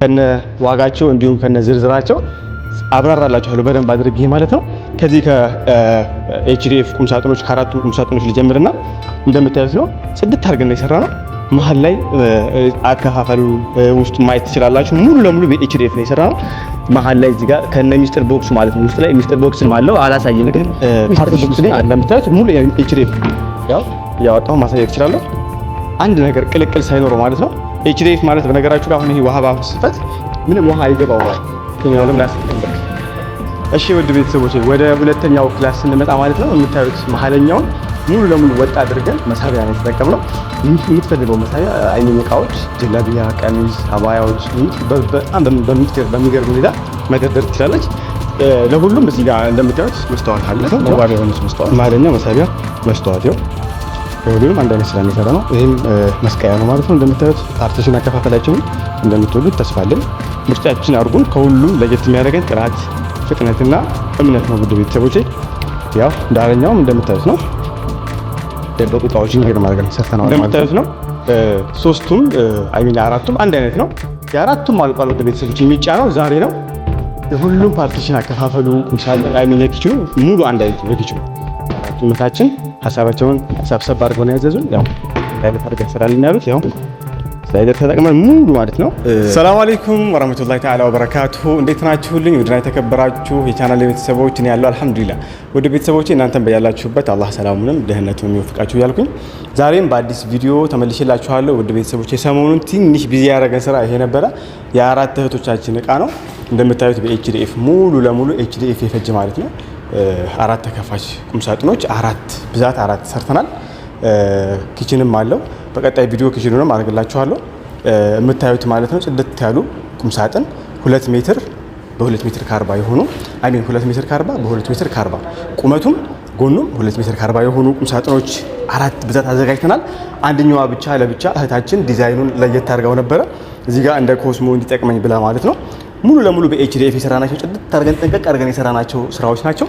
ከነ ዋጋቸው እንዲሁም ከነ ዝርዝራቸው አብራራላችኋለሁ በደንብ አድርጌ ማለት ነው። ከዚህ ከኤችዲኤፍ ቁምሳጥኖች ከአራቱ ቁምሳጥኖች ልጀምርና እንደምታዩት ነው ጽድት አድርገን የሰራ ነው። መሀል ላይ አከፋፈሉ ውስጥ ማየት ትችላላችሁ። ሙሉ ለሙሉ በኤችዲኤፍ ነው የሰራ ነው። መሀል ላይ እዚህ ጋር ከነ ሚስጥር ቦክሱ ማለት ነው። ውስጥ ላይ ሚስጥር ቦክስም አለው አላሳየም፣ ግን ሚስጥር ቦክስ ላይ እንደምታዩት ሙሉ ኤችዲኤፍ ያው ያወጣው ማሳየት እችላለሁ። አንድ ነገር ቅልቅል ሳይኖረው ማለት ነው። ኤችዲኤፍ ማለት በነገራችሁ ላይ አሁን ይሄ ውሃ ባፈሰበት ምንም ውሃ አይገባው ማለት ነው። ላስቀምጥ። እሺ ውድ ቤተሰቦች ወደ ሁለተኛው ክላስ ስንመጣ ማለት ነው የምታዩት መሀለኛውን ሙሉ ለሙሉ ወጥ አድርገን መሳቢያ ነው የተጠቀምነው። የምትፈልገው መሳቢያ አይኔ እቃዎች፣ ጀላቢያ፣ ቀሚስ፣ አባያዎች በጣም በሚገርም ሁኔታ መደርደር ትችላለች። ለሁሉም እዚህ ጋር እንደምታዩት መስተዋት አለ። መዋቢያ የሆነ መስተዋት መሀለኛው መሳቢያ መስተዋት ይኸው ሁሉም አንድ አይነት ስራ የሚሰራ ነው። ይሄም መስቀያ ነው ማለት ነው። እንደምታዩት ፓርቲሽን አከፋፈላችንን እንደምትወዱት ተስፋ አለን። ምርጫችን አድርጉን። ከሁሉም ለየት የሚያደርገን ጥራት፣ ፍጥነትና እምነት ነው። ውድ ቤተሰቦቼ ያው ዳረኛውም እንደምታዩት ነው። ደበቁ እቃዎችን ነገር ማድረግ ሰርተናል እንደምታዩት ነው። ሶስቱም አራቱም አንድ አይነት ነው። የአራቱም አልቋል። ውድ ቤተሰቦቼ የሚጫነው ዛሬ ነው። የሁሉም ፓርቲሽን አከፋፈሉ ምሳሌ ኪችኑ ሙሉ አንድ አይነት ነው። ኪችኑ ምታችን ሀሳባቸውን ሰብሰብ አድርገው ነው ያዘዙን። ያው ዳይሬክት አድርገን ሰራልን ያሉት ያው ስላይደር ተጠቅመን ሙሉ ማለት ነው። ሰላም አለይኩም ወራህመቱላሂ ተዓላ ወበረካቱሁ። እንዴት ናችሁልኝ? ውድና የተከበራችሁ የቻናል ቤተሰቦች እኔ ያለው አልሐምዱሊላህ። ወደ ቤተሰቦቼ እናንተም በያላችሁበት አላህ ሰላሙንም ደህንነቱንም ይወፍቃችሁ እያልኩኝ ዛሬም በአዲስ ቪዲዮ ተመልሼላችኋለሁ። ወደ ቤተሰቦቼ ሰሞኑን ትንሽ ቢዚ ያደረገን ስራ ይሄ ነበረ። የአራት እህቶቻችን እቃ ነው እንደምታዩት በኤችዲኤፍ ሙሉ ለሙሉ ኤችዲኤፍ የፈጀ ማለት ነው። አራት ተከፋች ቁምሳጥኖች ብዛት አራት ሰርተናል። ኪችንም አለው። በቀጣይ ቪዲዮ ኪችኑንም አድርግላችኋለሁ የምታዩት ማለት ነው። ጽድት ያሉ ቁምሳጥን 2 ሜትር በ2 ሜትር ከ40 የሆኑ 2 ሜትር ከ40 በ2 ሜትር ከ40 ቁመቱም ጎኑም 2 ሜትር ከ40 የሆኑ ቁምሳጥኖች አራት ብዛት አዘጋጅተናል። አንደኛዋ ብቻ ለብቻ እህታችን ዲዛይኑን ለየት አድርጋው ነበረ እዚህ ጋር እንደ ኮስሞ እንዲጠቅመኝ ብላ ማለት ነው። ሙሉ ለሙሉ በኤችዲኤፍ የሰራናቸው ጽድት አድርገን ጥንቅቅ አድርገን የሰራናቸው ስራዎች ናቸው።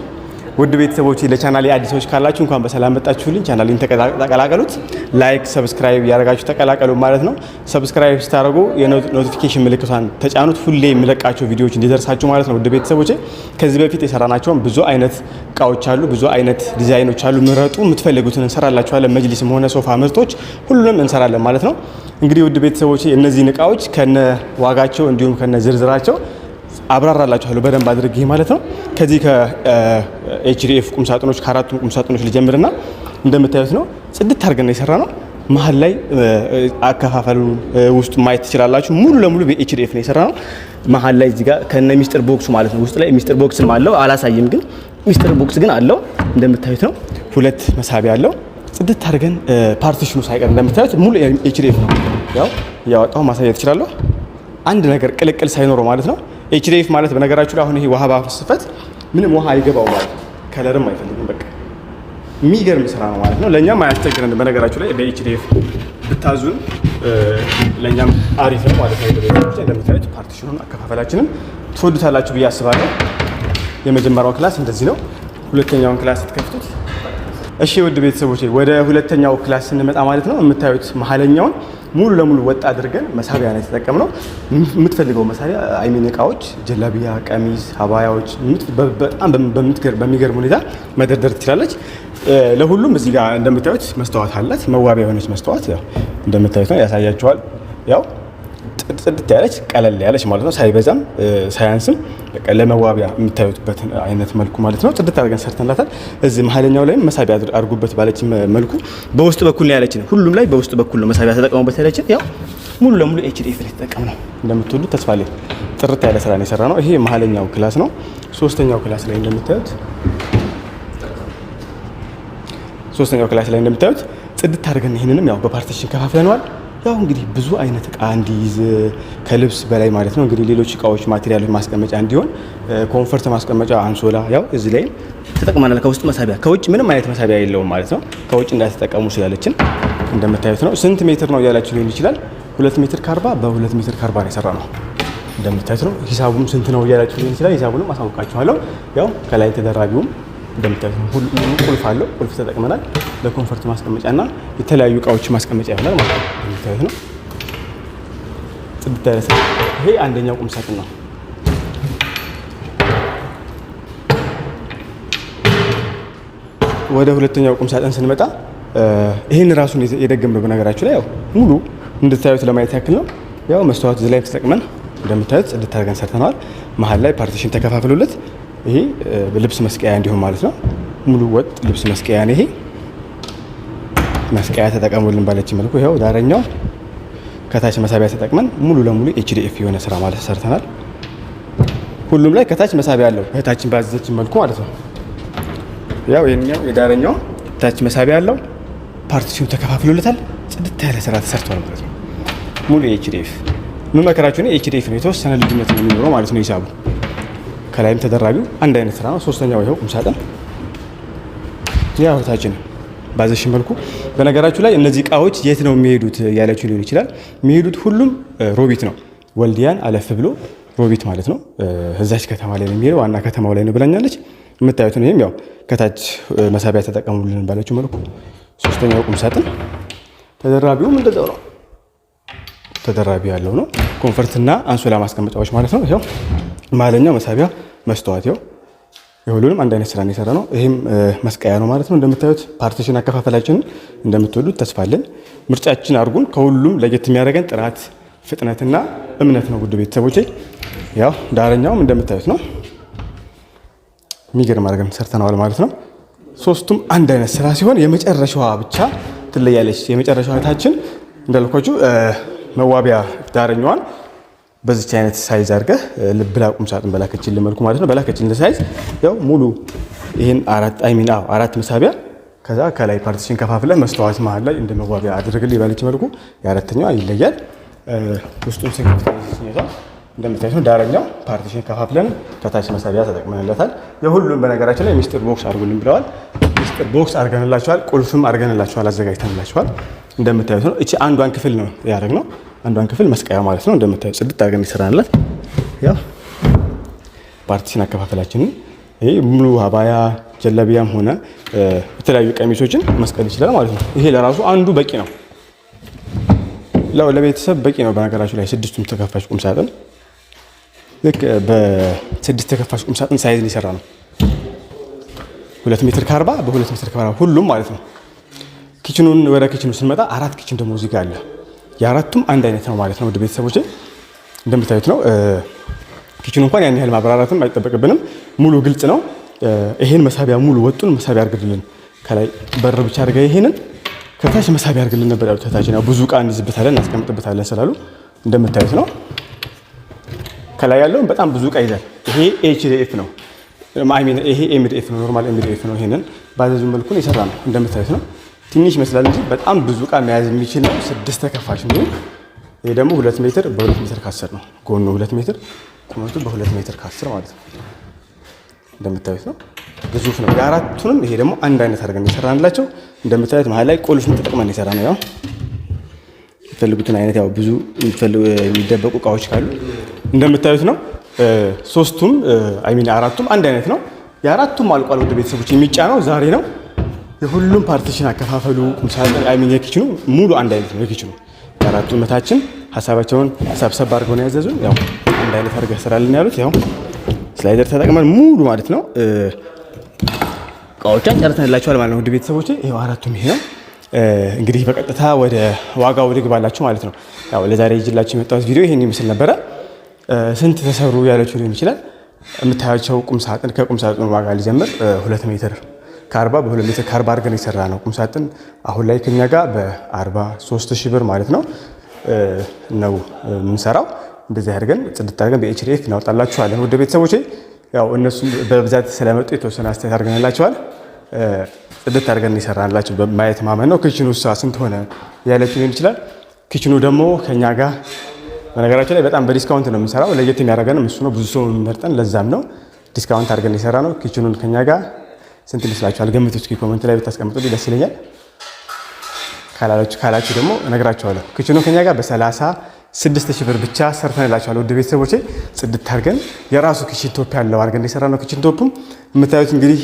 ውድ ቤተሰቦቼ ለቻናሌ አዲሶች ካላችሁ እንኳን በሰላም መጣችሁልኝ። ቻናሌን ተቀላቀሉት። ላይክ፣ ሰብስክራይብ ያደርጋችሁ ተቀላቀሉ ማለት ነው። ሰብስክራይብ ስታደርጉ የኖቲፊኬሽን ምልክቷን ተጫኑት። ሁሌ የሚለቃቸው ቪዲዮዎች እንዲደርሳችሁ ማለት ነው። ውድ ቤተሰቦቼ ከዚህ በፊት የሰራናቸውን ብዙ አይነት እቃዎች አሉ፣ ብዙ አይነት ዲዛይኖች አሉ። ምረጡ፣ የምትፈልጉትን እንሰራላችኋለን። መጅሊስም ሆነ ሶፋ ምርቶች ሁሉንም እንሰራለን ማለት ነው። እንግዲህ ውድ ቤተሰቦቼ እነዚህን እቃዎች ከነ ዋጋቸው እንዲሁም ከነ ዝርዝራቸው አብራራላችኋለሁ በደንብ አድርጌ ማለት ነው። ከዚህ ከኤችዲኤፍ ቁምሳጥኖች ከአራቱም ቁምሳጥኖች ልጀምርና እንደምታዩት ነው ጽድት አድርገን የሰራ ነው። መሀል ላይ አከፋፈሉ ውስጥ ማየት ትችላላችሁ። ሙሉ ለሙሉ በኤችዲኤፍ ነው የሰራ ነው። መሀል ላይ እዚህ ጋር ከነ ሚስጥር ቦክሱ ማለት ነው። ውስጥ ላይ ሚስጥር ቦክስም አለው አላሳይም፣ ግን ሚስጥር ቦክስ ግን አለው እንደምታዩት ነው። 2 መሳቢያ አለው። ጽድት አድርገን ፓርቲሽኑ ሳይቀር እንደምታዩት ሙሉ ኤችዲኤፍ ነው። ያው ያወጣው ማሳየት እችላለሁ። አንድ ነገር ቅልቅል ሳይኖረው ማለት ነው። ኤችዲኤፍ ማለት በነገራችሁ ላይ አሁን ይሄ ውሃ ባፈሰበት ምንም ውሃ አይገባው ማለት ነው። ከለርም አይፈልግም። በቃ የሚገርም ስራ ነው ማለት ነው። ለኛም አያስቸግረን። በነገራችሁ ላይ በኤችዲኤፍ ብታዙን ለኛም አሪፍ ነው ማለት ነው። እንደምታዩት ፓርቲሽኑን አከፋፈላችንን ትወዱታላችሁ ብዬ አስባለሁ። የመጀመሪያው ክላስ እንደዚህ ነው። ሁለተኛውን ክላስ ስትከፍቱት እሺ ውድ ቤተሰቦቼ ወደ ሁለተኛው ክላስ ስንመጣ ማለት ነው የምታዩት መሀለኛውን ሙሉ ለሙሉ ወጥ አድርገን መሳቢያ ነው የተጠቀምነው። የምትፈልገው መሳቢያ እቃዎች፣ ጀላቢያ፣ ቀሚስ፣ አባያዎች በጣም በሚገርም ሁኔታ መደርደር ትችላለች። ለሁሉም እዚህ ጋር እንደምታዩት መስተዋት አላት። መዋቢያ የሆነች መስተዋት ያው እንደምታዩት ነው ያሳያችኋል። ያው ጽድት ያለች ቀለል ያለች ማለት ነው። ሳይበዛም ሳያንስም በቃ ለመዋቢያ የምታዩበት አይነት መልኩ ማለት ነው። ጽድት አድርገን ሰርተንላታል። እዚህ መሀለኛው ላይም መሳቢያ አድርጉበት ባለች መልኩ በውስጥ በኩል ነው ያለችን። ሁሉም ላይ በውስጥ በኩል ነው መሳቢያ ተጠቅመውበት ያለችን። ያው ሙሉ ለሙሉ ኤችዲኤፍ ላይ ተጠቀምነው እንደምትወዱ ተስፋ አለኝ። ጥርት ያለ ስራ ነው የሰራነው። ይሄ መሀለኛው ክላስ ነው። ሶስተኛው ክላስ ላይ እንደምታዩት ጽድት አድርገን ይሄንንም ያው በፓርቲሽን ከፋፍለነዋል። ያው እንግዲህ ብዙ አይነት እቃ እንዲይዝ ከልብስ በላይ ማለት ነው እንግዲህ ሌሎች እቃዎች ማቴሪያሎች ማስቀመጫ እንዲሆን ኮንፈርት ማስቀመጫ አንሶላ ያው እዚህ ላይ ተጠቅመናል። ከውስጥ መሳቢያ ከውጭ ምንም አይነት መሳቢያ የለውም ማለት ነው። ከውጭ እንዳትጠቀሙ ስላለችን እንደምታዩት ነው። ስንት ሜትር ነው ያላችሁ ሊሆን ይችላል። 2 ሜትር ከ40 በ2 ሜትር ከ40 ነው የሰራነው። እንደምታዩት ነው። ሂሳቡም ስንት ነው ያላችሁ ሊሆን ይችላል። ሂሳቡንም አሳውቃችኋለሁ። ያው ከላይ ተደራቢውም እንደምታዩት ነው። ቁልፍ አለው። ቁልፍ ተጠቅመናል ለኮንፈርት ማስቀመጫና የተለያዩ እቃዎች ማስቀመጫ ይሆናል ማለት ነው። እንደምታዩት ነው። ጽድት ያለ ይሄ አንደኛው ቁም ሳጥን ነው። ወደ ሁለተኛው ቁም ሳጥን ስንመጣ ይሄን ራሱን የደገምነው በነገራችሁ ላይ ያው ሙሉ እንድታዩት ለማየት ያክል ነው። ያው መስተዋት እዚህ ላይ ተጠቅመን እንደምታዩት ጽድት አድርገን ሰርተናል። መሀል ላይ ፓርቲሽን ተከፋፍሎለት ይሄ ልብስ መስቀያ እንዲሆን ማለት ነው። ሙሉ ወጥ ልብስ መስቀያ ነው። ይሄ መስቀያ ተጠቀሙልን ባለች መልኩ ይኸው ዳረኛው ከታች መሳቢያ ተጠቅመን ሙሉ ለሙሉ ኤችዲኤፍ የሆነ ስራ ማለት ሰርተናል። ሁሉም ላይ ከታች መሳቢያ አለው እህታችን ባዘዘችን መልኩ ማለት ነው። ያው የኛው የዳረኛው ታች መሳቢያ አለው። ፓርቲሽኑ ተከፋፍሎለታል። ጽድት ያለ ስራ ተሰርቷል ማለት ነው። ሙሉ ኤችዲኤፍ ምን መከራችሁ ነው። ኤችዲኤፍ ነው። የተወሰነ ልዩነት ነው የሚኖረው ማለት ነው ሂሳቡ። ከላይም ተደራቢው አንድ አይነት ስራ ነው። ሶስተኛው ይኸው ቁም ሳጥን ያው እህታችን ባዘሽ መልኩ። በነገራችሁ ላይ እነዚህ እቃዎች የት ነው የሚሄዱት ያላችሁ ሊሆን ይችላል። የሚሄዱት ሁሉም ሮቢት ነው። ወልዲያን አለፍ ብሎ ሮቢት ማለት ነው። እዛች ከተማ ላይ ነው የሚሄደው። ዋና ከተማው ላይ ነው ብላኛለች። የምታዩት ነው። ይሄም ያው ከታች መሳቢያ ተጠቀሙልን ባለችው መልኩ ሶስተኛው ቁም ሳጥን ተደራቢውም እንደዛው ነው። ተደራቢ ያለው ነው። ኮንፈርትና አንሶላ ማስቀመጫዎች ማለት ነው። ይሄው መሀለኛው መሳቢያ መስተዋት ይኸው የሁሉንም አንድ አይነት ስራ ነው የሰራ ነው። ይሄም መስቀያ ነው ማለት ነው። እንደምታዩት ፓርቲሽን አከፋፈላችንን እንደምትወዱት ተስፋ አለን። ምርጫችን አድርጉን። ከሁሉም ለየት የሚያደርገን ጥራት፣ ፍጥነትና እምነት ነው። ውድ ቤተሰቦቼ ያው ዳረኛውም እንደምታዩት ነው። የሚገርም አድርገን ሰርተነዋል ማለት ነው። ሶስቱም አንድ አይነት ስራ ሲሆን የመጨረሻዋ ብቻ ትለያለች። የመጨረሻዋ ታችን እንዳልኳችሁ መዋቢያ ዳረኛዋን በዚች አይነት ሳይዝ አድርገህ ብላ ቁም ሳጥን በላከችልን መልኩ ማለት ነው። በላከችልን ሳይዝ ያው ሙሉ ይሄን አራት መሳቢያ ከዛ ከላይ ፓርቲሽን ከፋፍለ መስተዋት መሀል ላይ እንደ መዋቢያ አድርግልኝ ባለች መልኩ የአራተኛዋ ይለያል። ውስጡን ስንከፍት እንደምታዩት ነው። ዳረኛው ፓርቲሽን ከፋፍለን ከታች መሳቢያ ተጠቅመንለታል። የሁሉም በነገራችን ላይ ሚስጥር ቦክስ አድርጉልን ብለዋል። ሚስጥር ቦክስ አድርገንላቸዋል። ቁልፍም አድርገንላቸዋል፣ አዘጋጅተንላቸዋል። እንደምታዩት ነው። እቺ አንዷን ክፍል ነው ያደረግነው። አንዷን ክፍል መስቀያ ማለት ነው። እንደምታዩት ጽድት አድርገን ይሰራናል። ያው ፓርቲሽን አከፋፈላችንን ይሄ ሙሉ አባያ ጀለቢያም ሆነ የተለያዩ ቀሚሶችን መስቀል ይችላል ማለት ነው። ይሄ ለራሱ አንዱ በቂ ነው፣ ለቤተሰብ በቂ ነው። በነገራችሁ ላይ ስድስቱም ተከፋች ቁም ሳጥን ልክ በስድስት ተከፋች ቁም ሳጥን ሳይዝ ሊሰራ ነው። 2 ሜትር ከ40 በ2 ሜትር ከ40 ሁሉም ማለት ነው። ኪችኑን ወደ ኪችኑ ስንመጣ 4 ኪችን ደግሞ እዚህ ጋር አለ። የአራቱም አንድ አይነት ነው ማለት ነው። ወደ ቤተሰቦች እንደምታዩት ነው። ኪችኑ እንኳን ያን ያህል ማብራራትም አይጠበቅብንም። ሙሉ ግልጽ ነው። ይሄን መሳቢያ ሙሉ ወጡን መሳቢያ አድርግልን፣ ከላይ በር ብቻ አድርጋ ይሄንን ከታች መሳቢያ አድርግልን ነበር ያሉት እህታችን። ብዙ ዕቃ እንይዝበታለን እናስቀምጥበታለን ስላሉ እንደምታዩት ነው። ከላይ ያለውን በጣም ብዙ ዕቃ ይዛል። ይሄ ኤችዲኤፍ ነው። ይሄ ኤምዲኤፍ ነው። ኖርማል ኤምዲኤፍ ነው። ይሄንን ባዘዙ መልኩ ነው የሰራ ነው። እንደምታዩት ነው። ትንሽ ይመስላል እንጂ በጣም ብዙ ዕቃ መያዝ የሚችል ነው። 6 ተከፋች ነው። ይሄ ደግሞ 2 ሜትር በ2 ሜትር ከ10 ነው። ጎኑ 2 ሜትር ቁመቱ በ2 ሜትር ከ10 ማለት ነው። እንደምታዩት ነው። ግዙፍ ነው። የአራቱንም ይሄ ደግሞ አንድ አይነት አድርገን የሰራንላቸው እንደምታዩት መሀል ላይ ቁልፍን ተጠቅመን የሰራ ነው። ያው የምትፈልጉትን አይነት ያው ብዙ የሚደበቁ እቃዎች ካሉ እንደምታዩት ነው። ሶስቱም አራቱም አንድ አይነት ነው። የአራቱም አልቋል። ወደ ቤተሰቦች የሚጫነው ዛሬ ነው። የሁሉም ፓርቲሽን አከፋፈሉ የኪችኑ ሙሉ አንድ አይነት ነው። የኪችኑ የአራቱ እህታችን ሀሳባቸውን ሰብሰብ አድርገው ነው ያዘዙን። ያው አንድ አይነት አድርገህ ስራልን ያሉት ያው ስላይደር ተጠቅመን ሙሉ ማለት ነው እቃዎችን ጨርሰንላችኋል ማለት ነው። ውድ ቤተሰቦቼ ይሄው አራቱም ይሄ ነው። እንግዲህ በቀጥታ ወደ ዋጋው ልግባላችሁ ማለት ነው። ያው ለዛሬ ይዤላችሁ የመጣሁት ቪዲዮ ይሄን ይመስል ነበረ። ስንት ተሰሩ ያላችሁ ሊሆን ይችላል። የምታያቸው ቁም ሳጥን ከቁም ሳጥኑ ዋጋ ሊጀምር 2 ሜትር ከ40 በ2 ሜትር ከ40 አድርገን የሰራ ነው ቁም ሳጥን አሁን ላይ ከኛ ጋር በ43,000 ብር ማለት ነው የምንሰራው። እንደዚህ አድርገን ጽድት አድርገን በኤችዲኤፍ እናወጣላችኋለን። ውድ ቤተሰቦቼ ያው እነሱም በብዛት ስለመጡ የተወሰነ አስተያየት አድርገንላችኋል። ጽድት አድርገን ይሰራንላችሁ በማየት ማመን ነው። ኪችኑ ስንት ሆነ ያለች ሊሆን ይችላል። ኪችኑ ደግሞ ከኛ ጋር በነገራችን ላይ በጣም በዲስካውንት ነው የምንሰራው። ለየት የሚያደርገንም እሱ ነው። ብዙ ሰው የሚመርጠን ለዛም ነው ዲስካውንት አድርገን የሰራ ነው። ኪችኑን ከኛ ጋር ስንት ይመስላችኋል? ገምቱ እስኪ ኮሜንት ላይ ብታስቀምጡልኝ ደስ ይለኛል። ካላችሁ ደግሞ እነግራችኋለሁ። ኪችኑን ከኛ ጋር በ36,000 ብር ብቻ ሰርተንላችኋል። ውድ ቤተሰቦቼ ጽድት አድርገን የራሱ ኪችን ቶፕ ያለው አድርገን የሰራ ነው። ኪችን ቶፕም የምታዩት እንግዲህ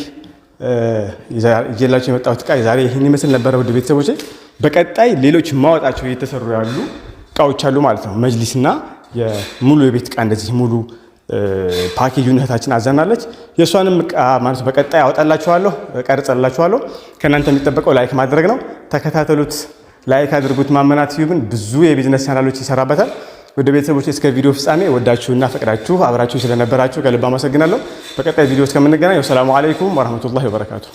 ይዤላችሁ የመጣሁት ዕቃ ዛሬ ይህን ይመስል ነበረ። ውድ ቤተሰቦቼ በቀጣይ ሌሎች ማወጣቸው እየተሰሩ ያሉ እቃዎች አሉ ማለት ነው። መጅሊስና የሙሉ የቤት ዕቃ እንደዚህ ሙሉ ፓኬጁን እህታችን አዘናለች። የእሷንም ዕቃ ማለት በቀጣይ አወጣላችኋለሁ፣ ቀርጸላችኋለሁ። ከእናንተ የሚጠበቀው ላይክ ማድረግ ነው። ተከታተሉት፣ ላይክ አድርጉት። ማመና ቲዩብን ብዙ የቢዝነስ ቻናሎች ይሰራበታል። ወደ ቤተሰቦች እስከ ቪዲዮ ፍጻሜ ወዳችሁና ፈቅዳችሁ አብራችሁ ስለነበራችሁ ከልብ አመሰግናለሁ። በቀጣይ ቪዲዮ እስከምንገናኝ ወሰላሙ አለይኩም ወራህመቱላሂ ወበረካቱ።